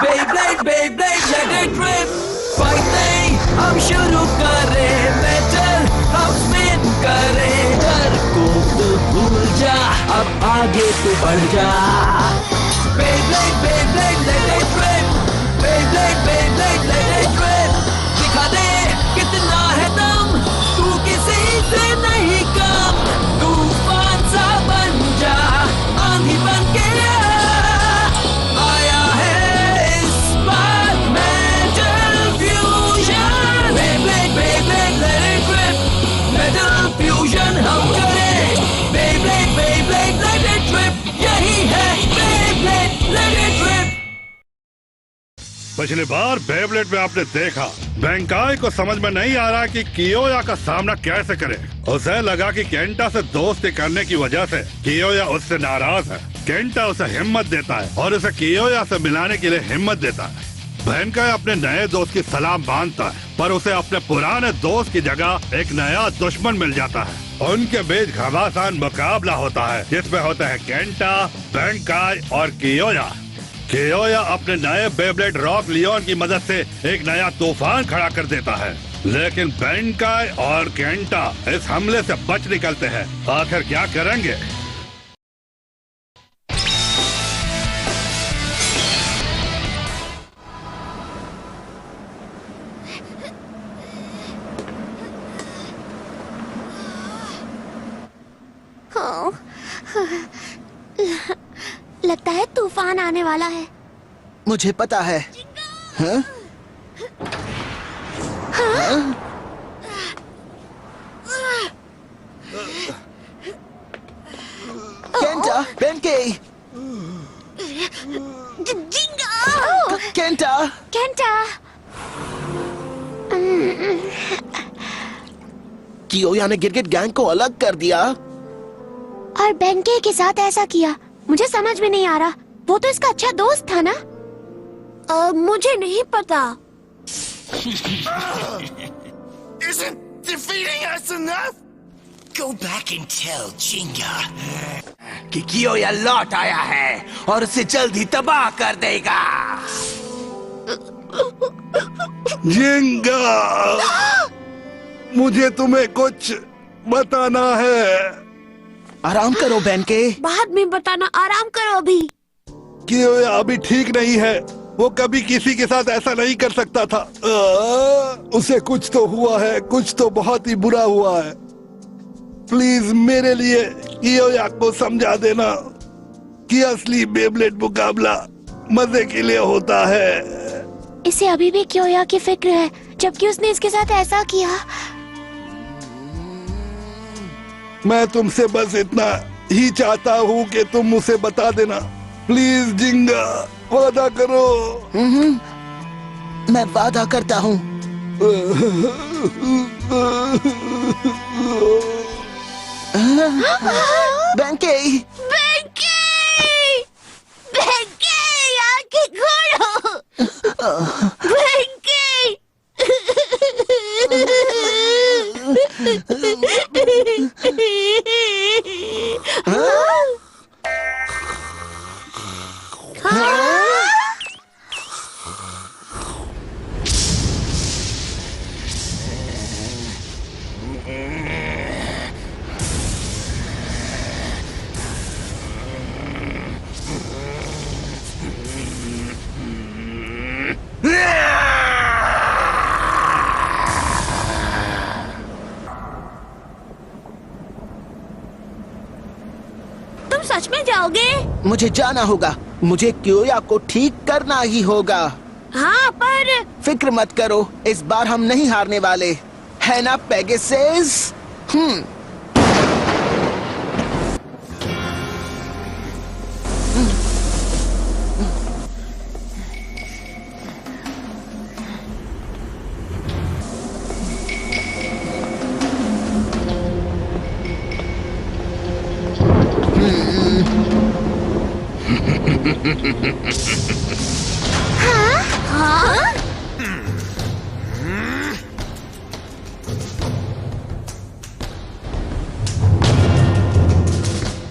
Beyblade, Beyblade, let it rip. Fight नहीं, हम शुरू करें. Metal, हम spin करें. डर को तो भूल जा, अब आगे तो बढ़ जा. Beyblade, Beyblade, let it rip. Beyblade, Beyblade, let it rip. दिखा दे कितना है दम, तू किसी से नहीं कम. तूफान सा बन जा, आंधी बन के आया है इस बार Metal Fusion. Beyblade, Beyblade, let it rip. Metal Fusion हम करें. Beyblade, Beyblade, let it rip. यही है Beyblade, let it rip. पिछली बार बेब्लेड में आपने देखा बैंकाई को समझ में नहीं आ रहा कि कियोया का सामना कैसे करे. उसे लगा कि केंटा से दोस्ती करने की वजह से कियोया उससे नाराज है. केंटा उसे हिम्मत देता है और उसे कियोया से मिलाने के लिए हिम्मत देता है. बैंकाई अपने नए दोस्त की सलाम बांधता है, पर उसे अपने पुराने दोस्त की जगह एक नया दुश्मन मिल जाता है. उनके बीच घमासान मुकाबला होता है जिसमें होते हैं केंटा, बैंकाई और कियोया. कियोया अपने नए बेब्लेड रॉक लियोन की मदद से एक नया तूफान खड़ा कर देता है, लेकिन बैंकाई और केंटा इस हमले से बच निकलते हैं. आखिर क्या करेंगे? लगता है तूफान आने वाला है. मुझे पता है. हाँ? हाँ? केंटा, बेंकी. केंटा. केंटा. कियोया ने गिरगिट गैंग को अलग कर दिया और बेंके के साथ ऐसा किया. मुझे समझ में नहीं आ रहा. वो तो इसका अच्छा दोस्त था ना. मुझे नहीं पता. Isn't defeating us enough? Go back and tell Jinga कि कियोया लौट आया है और उसे जल्द ही तबाह कर देगा. जिंगा, मुझे तुम्हें कुछ बताना है. आराम करो बेंके. बाद में बताना. आराम करो अभी. कियोया अभी ठीक नहीं है. वो कभी किसी के साथ ऐसा नहीं कर सकता था. उसे कुछ तो हुआ है, कुछ तो बहुत ही बुरा हुआ है. प्लीज मेरे लिए कियोया को समझा देना कि असली बेब्लेड मुकाबला मजे के लिए होता है. इसे अभी भी कियोया की फिक्र है, जबकि उसने इसके साथ ऐसा किया. मैं तुमसे बस इतना ही चाहता हूँ कि तुम उसे बता देना. प्लीज जिंगा, वादा करो. मैं वादा करता हूँ. बेंके. बेंके! बेंके! आंखें खोलो. बेंके! तुम सच में जाओगे? मुझे जाना होगा. मुझे कियोया को ठीक करना ही होगा. हाँ, पर फिक्र मत करो, इस बार हम नहीं हारने वाले, है ना पेगासस? हाँ? हाँ?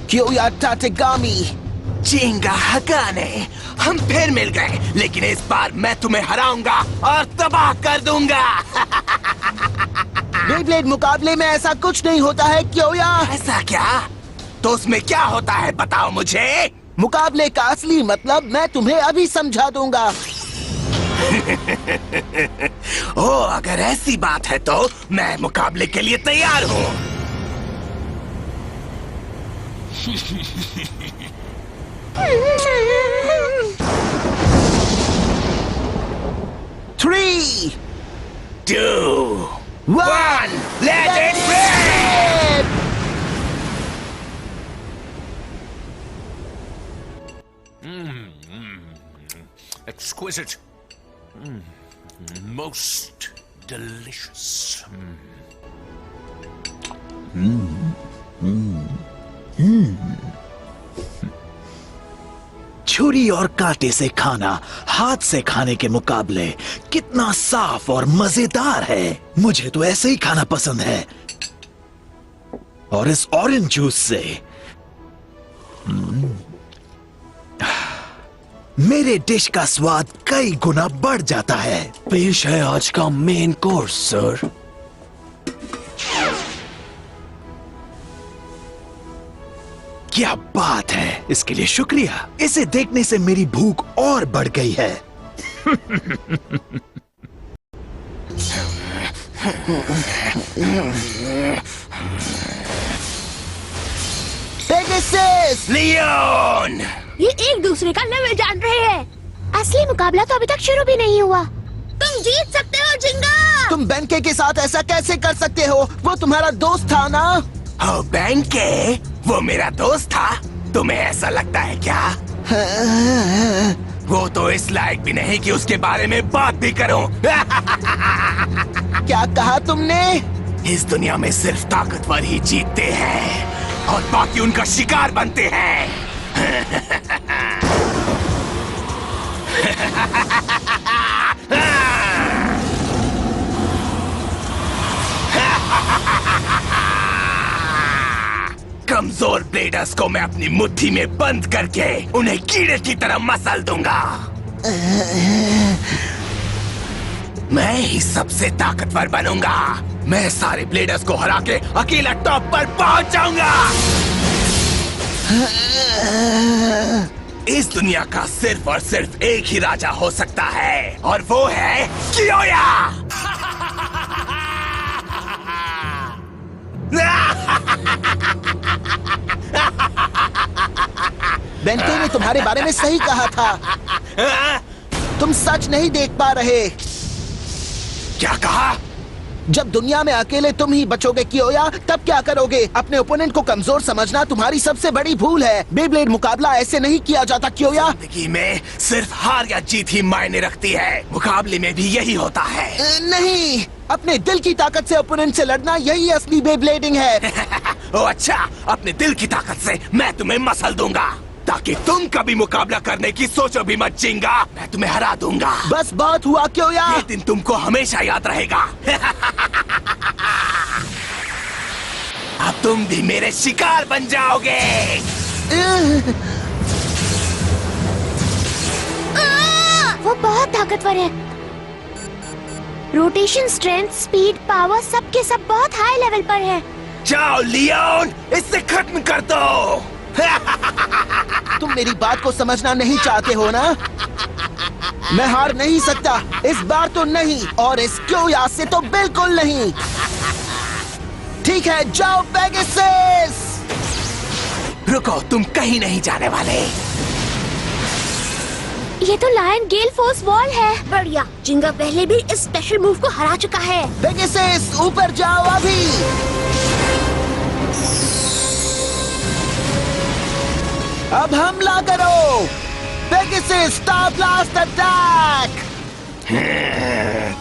Kyoya Tategami, चींगा हकाने, हम फिर मिल गए, लेकिन इस बार मैं तुम्हें हराऊंगा और तबाह कर दूंगा। बेब्लेड मुकाबले में ऐसा कुछ नहीं होता है क्योया। ऐसा क्या? तो उसमें क्या होता है बताओ मुझे। मुकाबले का असली मतलब मैं तुम्हें अभी समझा दूंगा। ओ, अगर ऐसी बात है तो मैं मुकाबले के लिए तैयार हूँ। Three, 2, 1, let it rip! Exquisite. Most delicious. छुरी और कांटे से खाना हाथ से खाने के मुकाबले कितना साफ और मजेदार है। मुझे तो ऐसे ही खाना पसंद है। और इस ऑरेंज जूस से मेरे डिश का स्वाद कई गुना बढ़ जाता है। पेश है आज का मेन कोर्स सर। क्या बात है, इसके लिए शुक्रिया। इसे देखने से मेरी भूख और बढ़ गई है। पेगासस! लियोन! ये एक दूसरे का लेवल जान रहे हैं। असली मुकाबला तो अभी तक शुरू भी नहीं हुआ। तुम जीत सकते हो जिंगा। तुम बेंके के साथ ऐसा कैसे कर सकते हो? वो तुम्हारा दोस्त था ना? ओ बेंके, वो मेरा दोस्त था? तुम्हें ऐसा लगता है क्या? वो तो इस लायक भी नहीं कि उसके बारे में बात भी करूं। क्या कहा तुमने? इस दुनिया में सिर्फ ताकतवर ही जीतते हैं और बाकी उनका शिकार बनते हैं। कमजोर ब्लेडर्स को मैं अपनी मुट्ठी में बंद करके उन्हें कीड़े की तरह मसल दूंगा। मैं ही सबसे ताकतवर बनूंगा। मैं सारे ब्लेडर्स को हरा के अकेला टॉप पर पहुंच जाऊंगा। इस दुनिया का सिर्फ और सिर्फ एक ही राजा हो सकता है और वो है कियोया। बेंके ने तुम्हारे बारे में सही कहा था। तुम सच नहीं देख पा रहे। क्या कहा? जब दुनिया में अकेले तुम ही बचोगे कियोया, तब क्या करोगे? अपने ओपोनेंट को कमजोर समझना तुम्हारी सबसे बड़ी भूल है। बेब्लेड मुकाबला ऐसे नहीं किया जाता कियोया। जिंदगी में सिर्फ हार या जीत ही मायने रखती है। मुकाबले में भी यही होता है। नहीं, अपने दिल की ताकत से ओपोनेंट से लड़ना यही असली बेब्लेडिंग है। ओ अच्छा, अपने दिल की ताकत से मैं तुम्हें मसल दूंगा ताकि तुम कभी मुकाबला करने की सोचो भी मत जिंगा। मैं तुम्हें हरा दूंगा। बस बहुत हुआ कियोया। ये दिन तुमको हमेशा याद रहेगा। अब तुम भी मेरे शिकार बन जाओगे। वो बहुत ताकतवर है। रोटेशन, स्ट्रेंथ, स्पीड, पावर सबके सब बहुत हाई लेवल पर है। जाओ लियोन, इससे खत्म कर दो। तुम मेरी बात को समझना नहीं चाहते हो ना? मैं हार नहीं सकता, इस बार तो नहीं, और इस कियोया से तो बिल्कुल नहीं। ठीक है, जाओ पेगासस। रुको, तुम कहीं नहीं जाने वाले। ये तो लायन गेल फोर्स वॉल है। बढ़िया, जिंगा पहले भी इस स्पेशल मूव को हरा चुका है। पेगासस, ऊपर जाओ अभी। अब हमला करो। Pegasus, star blast attack.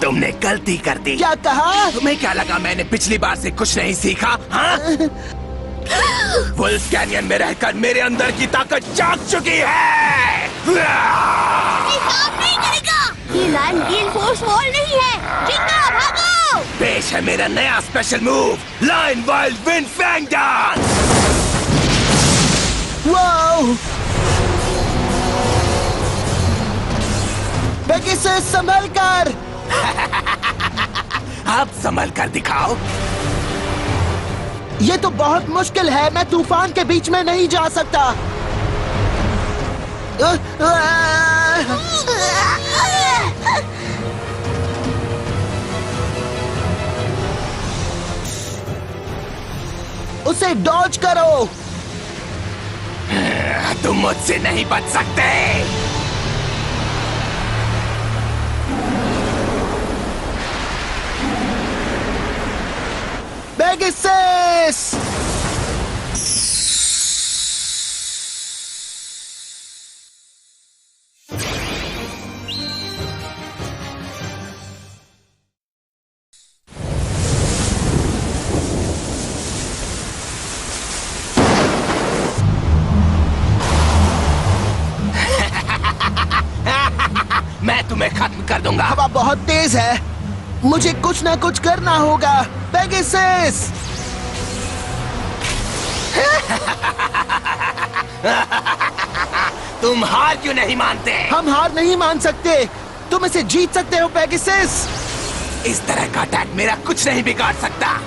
तुमने गलती कर दी। क्या कहा? तुम्हें क्या लगा मैंने पिछली बार से कुछ नहीं सीखा? हाँ? वुल्फ कैनियन में रहकर मेरे अंदर की ताकत जाग चुकी है। नहीं करेगा। ये लायन गेल फोर्स वॉल नहीं है। जिंगा भागो। पेश है मेरा नया special move, lion wild wind fang dance. Wow! Pegasus संभल कर। अब संभल कर दिखाओ। ये तो बहुत मुश्किल है, मैं तूफान के बीच में नहीं जा सकता। उसे डॉज करो। तुम मुझसे नहीं बच सकते। पेगासस! मैं तुम्हें खत्म कर दूंगा। हवा बहुत तेज है, मुझे कुछ ना कुछ करना होगा। पेगासस! तुम हार क्यों नहीं मानते? हम हार नहीं मान सकते। तुम इसे जीत सकते हो पेगासस। इस तरह का अटैक मेरा कुछ नहीं बिगाड़ सकता।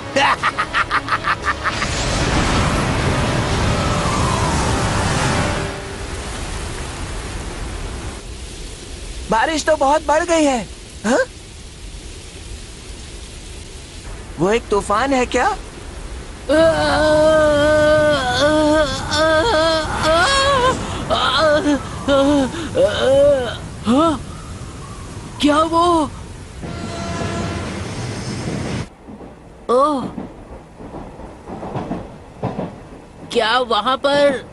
बारिश तो बहुत बढ़ गई है। हाँ? वो एक तूफान है क्या? क्या वो? ओह, क्या वहां पर?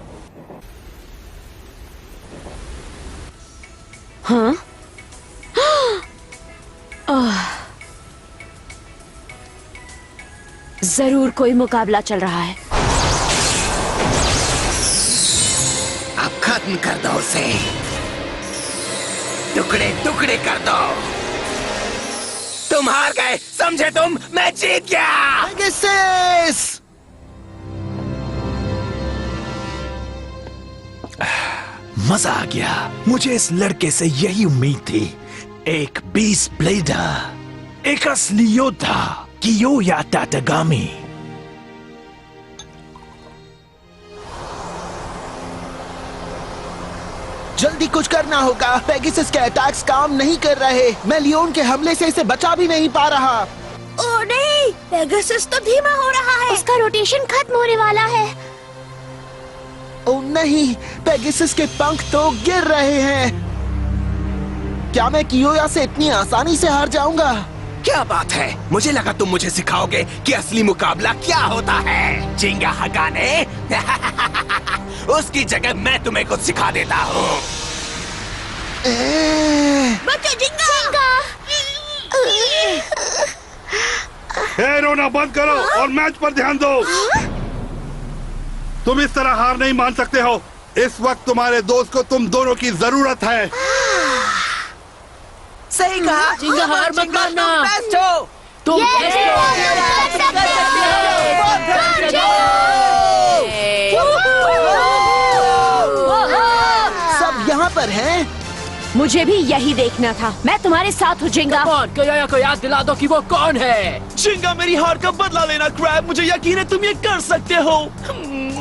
हाँ? जरूर कोई मुकाबला चल रहा है। अब खत्म कर दो उसे। टुकड़े टुकड़े कर दो। तुम हार गए, समझे तुम? मैं जीत गया। पेगासस! मजा आ गया। मुझे इस लड़के से यही उम्मीद थी। एक बीस्ट ब्लेडर, एक असली योद्धा, कियोया ताटागामी। जल्दी कुछ करना होगा। पेगासस के अटैक्स काम नहीं कर रहे। मैं लियोन के हमले से इसे बचा भी नहीं पा रहा। ओह नहीं, पेगासस तो धीमा हो रहा है। उसका रोटेशन खत्म होने वाला है। ओह नहीं, पेगासस के पंख तो गिर रहे हैं। क्या मैं कियोया से इतनी आसानी से हार जाऊंगा? क्या बात है, मुझे लगा तुम मुझे सिखाओगे कि असली मुकाबला क्या होता है। जिंगा हगाने। उसकी जगह मैं तुम्हें कुछ सिखा देता हूँ। बच्चों, जिंगा! हे, रोना बंद करो और मैच पर ध्यान दो। तुम इस तरह हार नहीं मान सकते हो। इस वक्त तुम्हारे दोस्त को तुम दोनों की जरूरत है। सही कहा। जिंगा, हार मत मानना। तुम बेस्ट हो। तुम सब यहाँ पर हैं। मुझे भी यही देखना था। मैं तुम्हारे साथ हूँ जिंगा। कौन? कियोया को याद दिला दो कि वो कौन है। जिंगा, मेरी हार का बदला लेना क्रैब। मुझे यकीन है तुम ये कर सकते हो।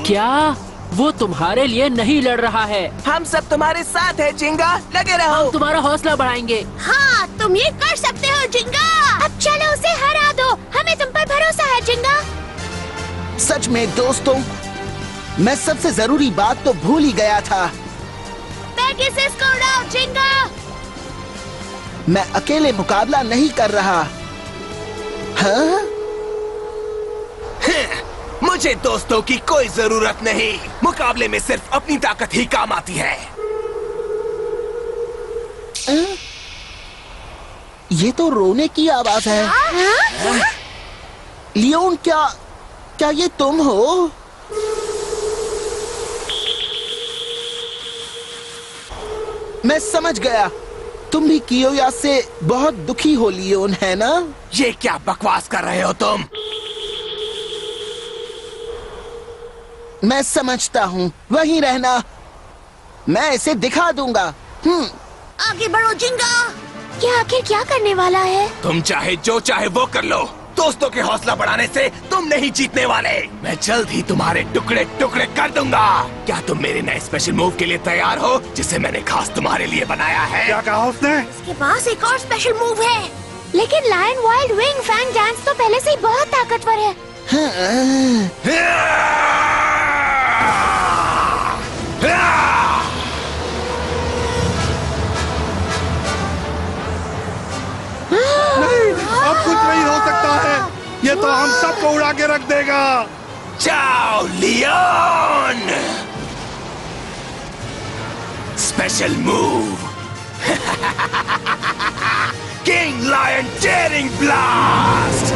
क्या वो तुम्हारे लिए नहीं लड़ रहा है? हम सब तुम्हारे साथ है जिंगा, लगे रहो। हम तुम्हारा हौसला बढ़ाएंगे। हाँ, तुम ये कर सकते हो जिंगा। अब चलो उसे हरा दो। हमें तुम पर भरोसा है जिंगा। सच में दोस्तों, मैं सबसे जरूरी बात तो भूल ही गया था। पेगासस को उड़ाओ जिंगा। मैं अकेले मुकाबला नहीं कर रहा। हाँ? मुझे दोस्तों की कोई जरूरत नहीं। मुकाबले में सिर्फ अपनी ताकत ही काम आती है। ये तो रोने की आवाज है। लियोन, क्या ये तुम हो? मैं समझ गया। तुम भी कियोया से बहुत दुखी हो लियोन, है ना? ये क्या बकवास कर रहे हो तुम? मैं समझता हूँ, वहीं रहना। मैं इसे दिखा दूंगा। आगे बढ़ो जिंगा। क्या आखिर क्या करने वाला है? तुम चाहे जो चाहे वो कर लो, दोस्तों के हौसला बढ़ाने से तुम नहीं जीतने वाले। मैं जल्द ही तुम्हारे टुकड़े टुकड़े कर दूंगा। क्या तुम मेरे नए स्पेशल मूव के लिए तैयार हो, जिसे मैंने खास तुम्हारे लिए बनाया है? क्या कहा उसने? इसके पास एक और स्पेशल मूव है, लेकिन lion wild wing fang dance तो पहले से ही बहुत ताकतवर है। नहीं, अब कुछ नहीं हो सकता है। ये तो हम सबको उड़ा के रख देगा। जाओ Leone, special move king lion tearing blast.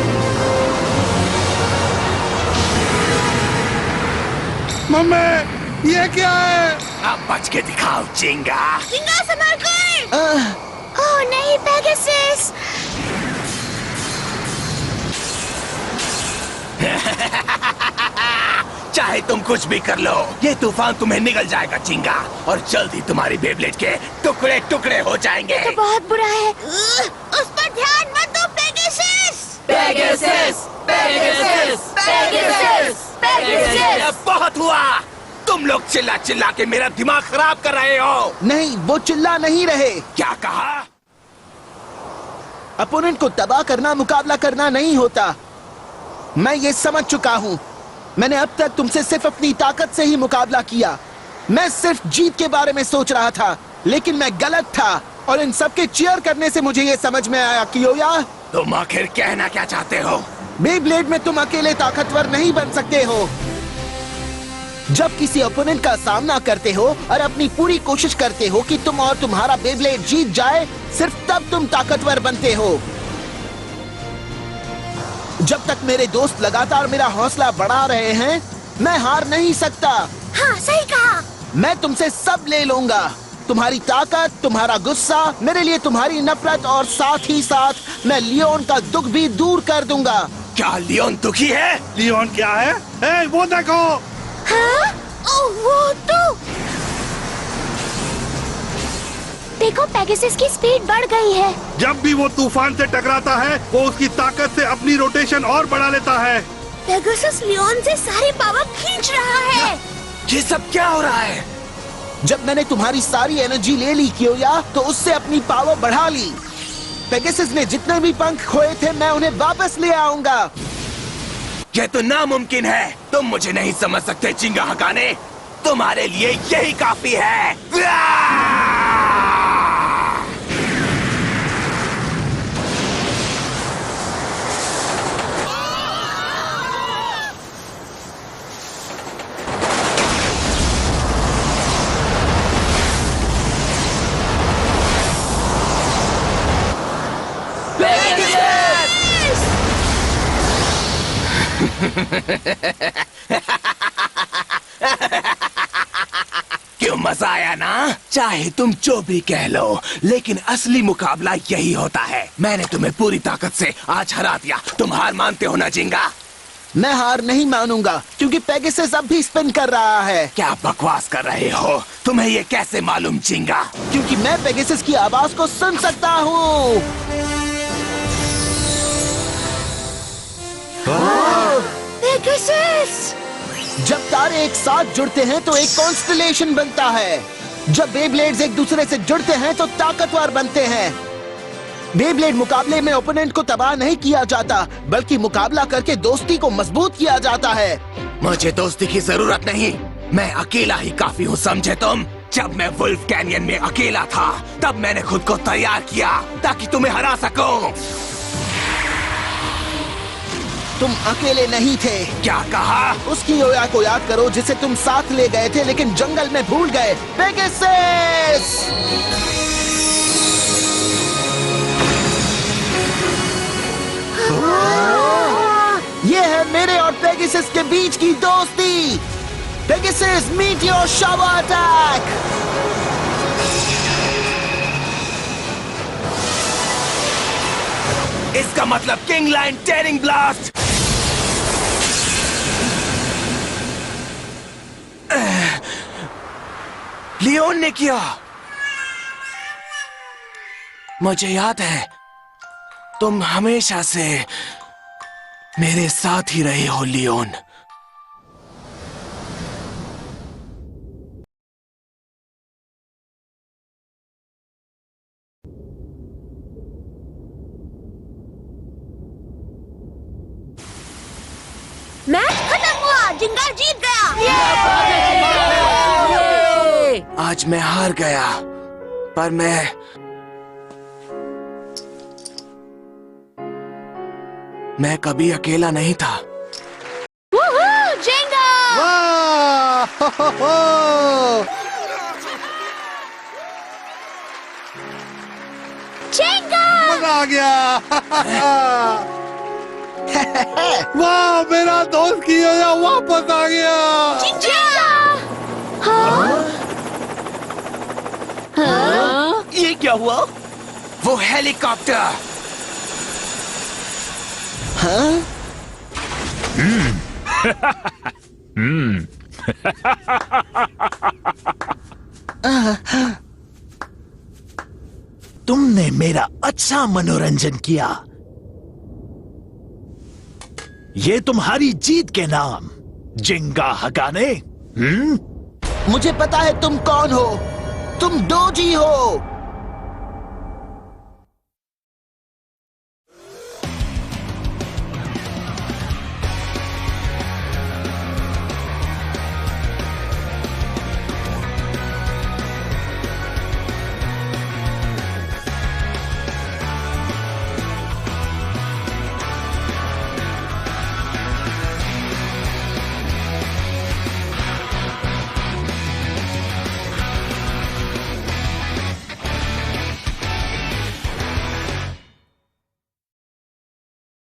Mummy, ये क्या है? अब बच के दिखाओ जिंगा। जिंगा संभल कर। ओह नहीं पेगासस। चाहे तुम कुछ भी कर लो, ये तूफान तुम्हें निगल जाएगा जिंगा, और जल्द ही तुम्हारी बेब्लेड के टुकड़े टुकड़े हो जाएंगे। तो बहुत बुरा है। उस पर ध्यान मत दो Pegasus. Pegasus, Pegasus, Pegasus, Pegasus. अब बहुत हुआ। तुम लोग चिल्ला चिल्ला के मेरा दिमाग खराब कर रहे हो। नहीं, वो चिल्ला नहीं रहे। क्या कहा? अपोनेंट को तबाह करना मुकाबला करना नहीं होता। मैं ये समझ चुका हूँ। मैंने अब तक तुमसे सिर्फ अपनी ताकत से ही मुकाबला किया। मैं सिर्फ जीत के बारे में सोच रहा था, लेकिन मैं गलत था। और इन सबके चीयर करने से मुझे ये समझ में आया कियोया, तुम आखिर कहना क्या चाहते हो? बेब्लेड में तुम अकेले ताकतवर नहीं बन सकते हो। जब किसी ओपोनेंट का सामना करते हो और अपनी पूरी कोशिश करते हो कि तुम और तुम्हारा बेब्लेड जीत जाए, सिर्फ तब तुम ताकतवर बनते हो। जब तक मेरे दोस्त लगातार मेरा हौसला बढ़ा रहे हैं, मैं हार नहीं सकता। हाँ सही कहा। मैं तुमसे सब ले लूंगा, तुम्हारी ताकत, तुम्हारा गुस्सा, मेरे लिए तुम्हारी नफरत, और साथ ही साथ मैं लियोन का दुख भी दूर कर दूंगा। क्या लियोन दुखी है? लियोन क्या है? ए, वो देखो। हाँ? ओह वो तो देखो, पेगासस की स्पीड बढ़ गई है। जब भी वो तूफान से टकराता है, वो उसकी ताकत से अपनी रोटेशन और बढ़ा लेता है। पेगासस लियोन से सारी पावर खींच रहा है। ये सब क्या हो रहा है? जब मैंने तुम्हारी सारी एनर्जी ले ली कियोया, तो उससे अपनी पावर बढ़ा ली। पेगासस ने जितने भी पंख खोए थे, मैं उन्हें वापस ले आऊंगा। ये तो नामुमकिन है। तुम मुझे नहीं समझ सकते जिंगा हकाने। तुम्हारे लिए यही काफी है। क्यों मजा आया ना? चाहे तुम जो भी कह लो, लेकिन असली मुकाबला यही होता है। मैंने तुम्हें पूरी ताकत से आज हरा दिया। तुम हार मानते हो ना जिंगा? मैं हार नहीं मानूंगा, क्योंकि पेगासस अब भी स्पिन कर रहा है। क्या बकवास कर रहे हो? तुम्हें ये कैसे मालूम जिंगा? क्योंकि मैं पेगासस की आवाज को सुन सकता हूँ। पेगासस! जब तारे एक साथ जुड़ते हैं तो एक कॉन्स्टलेशन बनता है। जब बेब्लेड्स एक दूसरे से जुड़ते हैं तो ताकतवर बनते हैं। बेब्लेड मुकाबले में ओपोनेंट को तबाह नहीं किया जाता, बल्कि मुकाबला करके दोस्ती को मजबूत किया जाता है। मुझे दोस्ती की जरूरत नहीं, मैं अकेला ही काफी हूँ, समझे तुम? जब मैं वुल्फ कैनियन में अकेला था, तब मैंने खुद को तैयार किया ताकि तुम्हें हरा सकूं। तुम अकेले नहीं थे। क्या कहा? उसकी योया को याद करो जिसे तुम साथ ले गए थे, लेकिन जंगल में भूल गए। पेगासस! ये है मेरे और पेगासस के बीच की दोस्ती। Pegasus, meteor shower attack! इसका मतलब king lion tearing blast. Leone ने किया। मुझे याद है तुम हमेशा से मेरे साथ ही रहे हो लियोन। मैच खत्म हुआ, जिंगा जीत गया। आज मैं हार गया, पर मैं कभी अकेला नहीं था। जिंगा! जिंगा! मजा आ गया। वाह, मेरा दोस्त कियोया वापस आ गया। ये क्या हुआ? वो हेलीकॉप्टर। हाँ? तुमने मेरा अच्छा मनोरंजन किया। ये तुम्हारी जीत के नाम, जिंगा हगाने। मुझे पता है तुम कौन हो। तुम डोजी हो।